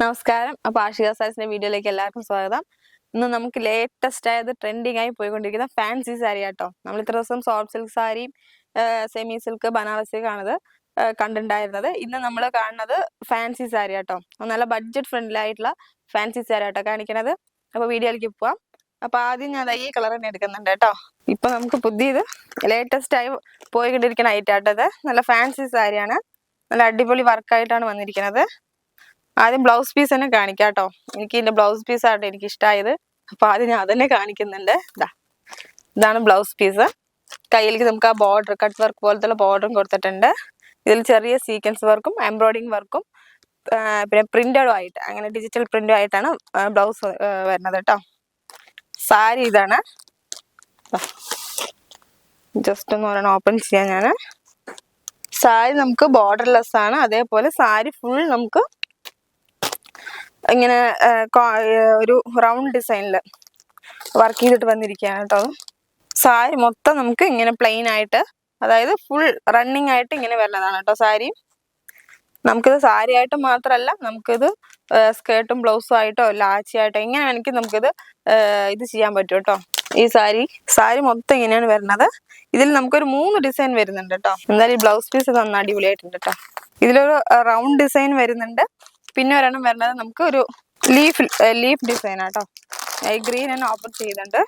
നമസ്കാരം. അപ്പോൾ ആഷിക സാരീസിന്റെ വീഡിയോയിലേക്ക് എല്ലാവർക്കും സ്വാഗതം. ഇന്ന് നമുക്ക് ലേറ്റസ്റ്റ് ആയത് ട്രെൻഡിങ് ആയി പോയിക്കൊണ്ടിരിക്കുന്ന ഫാൻസി സാരി ആട്ടോ. നമ്മൾ ഇത്ര ദിവസം സോഫ്റ്റ് സിൽക്ക് സാരിയും സെമി സിൽക്ക് ബനാറസി കാണുന്നത് കണ്ടിട്ടുണ്ടായിരുന്നത്. ഇന്ന് നമ്മൾ കാണുന്നത് ഫാൻസി സാരി ആട്ടോ. നല്ല ബഡ്ജറ്റ് ഫ്രണ്ട്ലി ആയിട്ടുള്ള ഫാൻസി സാരി ആട്ടോ കാണിക്കുന്നത്. അപ്പോൾ വീഡിയോയിലേക്ക് പോവാം. അപ്പോൾ ആദ്യം ഞാൻ ഈ കളർ തന്നെ എടുക്കുന്നുണ്ട് കേട്ടോ. ഇപ്പൊ നമുക്ക് പുതിയത് ലേറ്റസ്റ്റ് ആയി പോയിക്കൊണ്ടിരിക്കുന്ന ഐറ്റം ആട്ടോ. ഇത് നല്ല ഫാൻസി സാരിയാണ്. നല്ല അടിപൊളി വർക്കായിട്ടാണ് വന്നിരിക്കുന്നത്. ആദ്യം ബ്ലൗസ് പീസ് തന്നെ കാണിക്കാം കേട്ടോ. എനിക്ക് ഇതിന്റെ ബ്ലൗസ് പീസ് ആയിട്ട് എനിക്ക് ഇഷ്ടമായത്. അപ്പൊ ആദ്യം ഞാൻ അതന്നെ കാണിക്കുന്നുണ്ട്. ഇതാണ് ബ്ലൗസ് പീസ്. കയ്യിലേക്ക് നമുക്ക് ആ ബോർഡർ കട്ട് വർക്ക് പോലത്തെ ബോർഡറും കൊടുത്തിട്ടുണ്ട്. ഇതിൽ ചെറിയ സീക്വൻസ് വർക്കും എംബ്രോയിഡിങ് വർക്കും പിന്നെ പ്രിന്റഡും ആയിട്ട് അങ്ങനെ ഡിജിറ്റൽ പ്രിന്റും ആയിട്ടാണ് ബ്ലൗസ് വരുന്നത് കേട്ടോ. സാരി ഇതാണ്. ജസ്റ്റ് ഒന്ന് ഒരെണ്ണം ഓപ്പൺ ചെയ്യാം ഞാൻ. സാരി നമുക്ക് ബോർഡർലെസ് ആണ്. അതേപോലെ സാരി ഫുൾ നമുക്ക് ഇങ്ങനെ ഒരു റൗണ്ട് ഡിസൈനിൽ വർക്ക് ചെയ്തിട്ട് വന്നിരിക്കുകയാണ് കേട്ടോ. സാരി മൊത്തം നമുക്ക് ഇങ്ങനെ പ്ലെയിൻ ആയിട്ട്, അതായത് ഫുൾ റണ്ണിങ് ആയിട്ട് ഇങ്ങനെ വരുന്നതാണ് കേട്ടോ സാരി. നമുക്കിത് സാരി ആയിട്ട് മാത്രമല്ല, നമുക്കിത് സ്കേർട്ടും ബ്ലൗസും ആയിട്ടോ ലാച്ചി ആയിട്ടോ എങ്ങനെ വേണമെങ്കിൽ നമുക്കിത് ഇത് ചെയ്യാൻ പറ്റും കേട്ടോ. ഈ സാരി മൊത്തം ഇങ്ങനെയാണ് വരുന്നത്. ഇതിൽ നമുക്കൊരു 3 ഡിസൈൻ വരുന്നുണ്ട് കേട്ടോ. എന്തായാലും ഈ ബ്ലൗസ് പീസ് നന്നായി അടിപൊളിയായിട്ടുണ്ട് കേട്ടോ. ഇതിലൊരു റൗണ്ട് ഡിസൈൻ വരുന്നുണ്ട്. പിന്നെ ഒരെണ്ണം വരുന്നത് നമുക്ക് ഒരു ലീഫ് ഡിസൈൻ ആട്ടോ. ഈ ഗ്രീൻ തന്നെ ഓപ്പൺ ചെയ്തിട്ടുണ്ട്.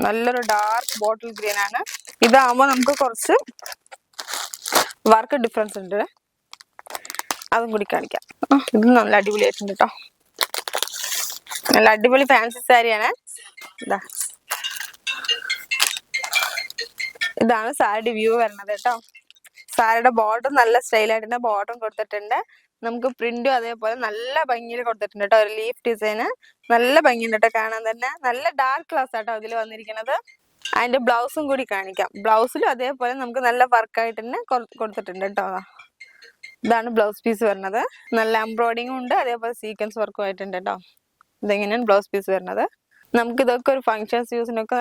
നല്ലൊരു ഡാർക്ക് ബോട്ടിൽ ഗ്രീൻ ആണ്. ഇതാകുമ്പോൾ നമുക്ക് കുറച്ച് വർക്ക് ഡിഫറൻസ് ഉണ്ട്. അതും കൂടി കാണിക്കാം. ഇത് നല്ല അടിപൊളിയായിട്ടുണ്ട് കേട്ടോ. നല്ല അടിപൊളി ഫാൻസി സാരിയാണ്. ഇതാണ് സാരിയുടെ വ്യൂ വരുന്നത് കേട്ടോ. സാരിയുടെ ബോർഡർ നല്ല സ്റ്റൈലായിട്ടുണ്ട്. ബോർഡറും കൊടുത്തിട്ടുണ്ട്. നമുക്ക് പ്രിന്റും അതേപോലെ നല്ല ഭംഗിയിൽ കൊടുത്തിട്ടുണ്ട് കേട്ടോ. ഒരു ലീഫ് ഡിസൈന് നല്ല ഭംഗിയുണ്ട് കേട്ടോ കാണാൻ തന്നെ. നല്ല ഡാർക്ക് കളേഴ്സ് ആട്ടോ ഇതിൽ വന്നിരിക്കുന്നത്. അതിന്റെ ബ്ലൗസും കൂടി കാണിക്കാം. ബ്ലൗസിലും അതേപോലെ നമുക്ക് നല്ല വർക്കായിട്ട് തന്നെ കൊടുത്തിട്ടുണ്ട് കേട്ടോ. ഇതാണ് ബ്ലൗസ് പീസ് വരുന്നത്. നല്ല എംബ്രോയിഡിങ്ങും ഉണ്ട്, അതേപോലെ സീക്വൻസ് വർക്കും ആയിട്ടുണ്ട് കേട്ടോ. ഇതെങ്ങനെയാണ് ബ്ലൗസ് പീസ് വരുന്നത്. നമുക്ക് ഇതൊക്കെ ഒരു ഫങ്ഷൻസ് യൂസിനൊക്കെ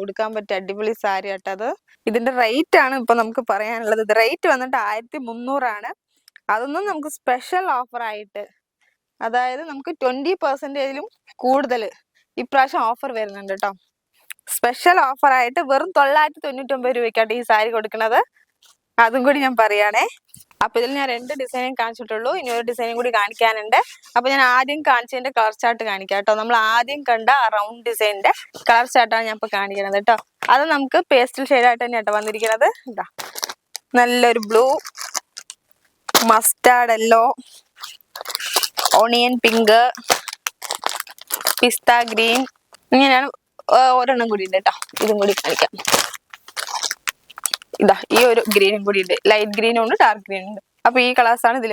ഉടുക്കാൻ പറ്റിയ അടിപൊളി സാരി ആട്ടോ അത്. ഇതിന്റെ റേറ്റ് ആണ് ഇപ്പൊ നമുക്ക് പറയാനുള്ളത്. ഇത് റേറ്റ് വന്നിട്ട് 1300 ആണ്. അതൊന്നും നമുക്ക് സ്പെഷ്യൽ ഓഫർ ആയിട്ട്, അതായത് നമുക്ക് 20% കൂടുതൽ ഇപ്രാവശ്യം ഓഫർ വരുന്നുണ്ട് കേട്ടോ. സ്പെഷ്യൽ ഓഫർ ആയിട്ട് വെറും 999 രൂപയ്ക്കാണ് ഈ സാരി കൊടുക്കുന്നത്. അതും കൂടി ഞാൻ പറയുകയാണേ. അപ്പൊ ഇതിൽ ഞാൻ 2 ഡിസൈനും കാണിച്ചിട്ടുള്ളൂ. ഇനി ഒരു ഡിസൈനും കൂടി കാണിക്കാനുണ്ട്. അപ്പൊ ഞാൻ ആദ്യം കാണിച്ചതിന്റെ കളർ ചാർട്ട് കാണിക്കാം കേട്ടോ. നമ്മൾ ആദ്യം കണ്ട ആ റൗണ്ട് ഡിസൈനിന്റെ കളർ ചാർട്ടാണ് ഞാൻ ഇപ്പൊ കാണിക്കുന്നത് കേട്ടോ. അത് നമുക്ക് പേസ്റ്റൽ ഷെയ്ഡായിട്ട് തന്നെ കേട്ടോ വന്നിരിക്കുന്നത്. ഇതാ നല്ലൊരു blue, mustard yellow, onion pink, pista green, ഇങ്ങനെയാണ് ഒരെണ്ണം കൂടി ഉണ്ട് കേട്ടോ. ഇതും കൂടി കാണിക്കാം. ഇതാ ഈ ഒരു ഗ്രീനും കൂടി ഉണ്ട്. ലൈറ്റ് ഗ്രീനും ഉണ്ട്, ഡാർക്ക് ഗ്രീനും ഉണ്ട്. അപ്പൊ ഈ കളേഴ്സാണ് ഇതിൽ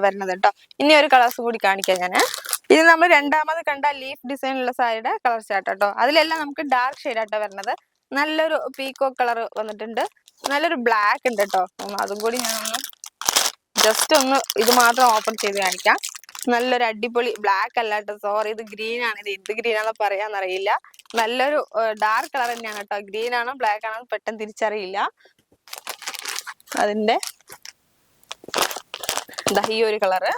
വരുന്നത് കേട്ടോ. ഇനി ഒരു കളേഴ്സ് കൂടി കാണിക്കാം ഞാൻ. ഇത് നമ്മൾ രണ്ടാമത് കണ്ട ലീഫ് ഡിസൈനുള്ള സാരിയുടെ കളർ ചാർട്ട് കേട്ടോ. അതിലെല്ലാം നമുക്ക് ഡാർക്ക് ഷെയ്ഡായിട്ടാണ് വരുന്നത്. നല്ലൊരു പീക്കോ കളർ വന്നിട്ടുണ്ട്. നല്ലൊരു ബ്ലാക്ക് ഉണ്ട് കേട്ടോ. അതും കൂടി ഞാനൊന്ന് ജസ്റ്റ് ഒന്ന് ഇത് മാത്രം ഓപ്പൺ ചെയ്ത് കാണിക്കാം. നല്ലൊരു അടിപൊളി ബ്ലാക്ക് അല്ല കേട്ടോ, സോറി, ഇത് ഗ്രീൻ ആണ്. ഇത് ഗ്രീൻ ആണോ പറയാന്നറിയില്ല. നല്ലൊരു ഡാർക്ക് കളർ തന്നെയാണ് കേട്ടോ. ഗ്രീൻ ആണോ ബ്ലാക്ക് ആണോ പെട്ടെന്ന് തിരിച്ചറിയില്ല. അതിന്റെ ഈ ഒരു കളറ്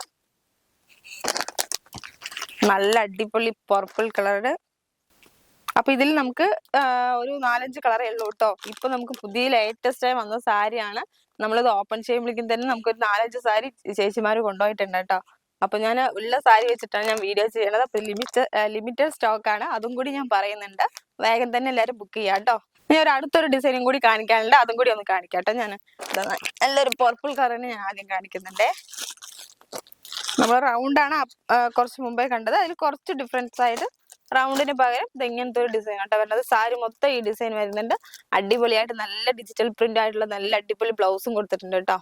നല്ല അടിപൊളി പർപ്പിൾ കളറ്. അപ്പൊ ഇതിൽ നമുക്ക് ഒരു 4-5 കളറേ ഉള്ളൂ കേട്ടോ. ഇപ്പൊ നമുക്ക് പുതിയ ലേറ്റസ്റ്റ് ആയി വന്ന സാരിയാണ്. നമ്മളിത് ഓപ്പൺ ചെയ്യുമ്പോഴേക്കും തന്നെ നമുക്കൊരു 4-5 സാരി ചേച്ചിമാര് കൊണ്ടുപോയിട്ടുണ്ട് കേട്ടോ. അപ്പൊ ഞാൻ ഉള്ള സാരി വെച്ചിട്ടാണ് ഞാൻ വീഡിയോ ചെയ്യണത്. അപ്പൊ ലിമിറ്റഡ് സ്റ്റോക്ക് ആണ്. അതും കൂടി ഞാൻ പറയുന്നുണ്ട്. വേഗം തന്നെ എല്ലാവരും ബുക്ക് ചെയ്യാം കേട്ടോ. ഇനി ഒരു അടുത്തൊരു ഡിസൈനും കൂടി കാണിക്കാനുണ്ട്. അതും കൂടി ഒന്ന് കാണിക്കാം കേട്ടോ. ഞാൻ നല്ലൊരു പർപ്പിൾ കളറിന് ഞാൻ ആദ്യം കാണിക്കുന്നുണ്ടേ. നമ്മൾ റൗണ്ടാണ് കുറച്ച് മുമ്പേ കണ്ടത്. അതിൽ കുറച്ച് ഡിഫറൻസ് ആയിട്ട് റൗണ്ടിന് പകരം ഇത് ഇങ്ങനത്തെ ഒരു ഡിസൈൻ ആട്ടോ വരുന്നത്. സാരി മൊത്തം ഈ ഡിസൈൻ വരുന്നുണ്ട്. അടിപൊളിയായിട്ട് നല്ല ഡിജിറ്റൽ പ്രിന്റ് ആയിട്ടുള്ള നല്ല അടിപൊളി ബ്ലൗസും കൊടുത്തിട്ടുണ്ട് കേട്ടോ.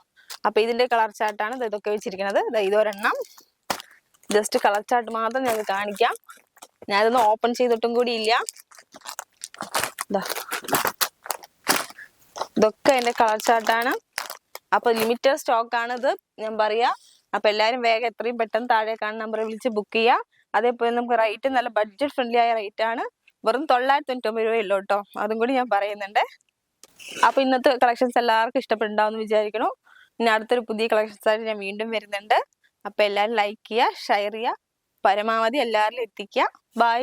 അപ്പൊ ഇതിന്റെ കളർ ചാർട്ടാണ് ഇതൊക്കെ വെച്ചിരിക്കുന്നത്. ഇതൊരെണ്ണം ജസ്റ്റ് കളർ ചാർട്ട് മാത്രം ഞാൻ കാണിക്കാം. ഞാനിതൊന്നും ഓപ്പൺ ചെയ്തിട്ടും കൂടി ഇല്ല. ഇതൊക്കെ എന്റെ കളർ ചാർട്ടാണ്. അപ്പൊ ലിമിറ്റഡ് സ്റ്റോക്ക് ആണിത് ഞാൻ പറയാ. അപ്പൊ എല്ലാരും വേഗം എത്രയും പെട്ടെന്ന് താഴെ കാണുന്ന നമ്പറിൽ വിളിച്ച് ബുക്ക് ചെയ്യുക. അതേപോലെ നമുക്ക് റേറ്റ് നല്ല ബഡ്ജറ്റ് ഫ്രണ്ട്ലി ആയ റേറ്റ് ആണ്. വെറും 999 രൂപയുള്ളൂ കേട്ടോ. അതും കൂടി ഞാൻ പറയുന്നുണ്ട്. അപ്പൊ ഇന്നത്തെ കളക്ഷൻസ് എല്ലാവർക്കും ഇഷ്ടപ്പെട്ടുണ്ടാവും എന്ന് വിചാരിക്കണം. ഇനി അടുത്തൊരു പുതിയ കളക്ഷൻസ് ആയിട്ട് ഞാൻ വീണ്ടും വരുന്നുണ്ട്. അപ്പൊ എല്ലാവരും ലൈക്ക് ചെയ്യുക, ഷെയർ ചെയ്യുക, പരമാവധി എല്ലാവരിലും എത്തിക്കുക. ബൈ.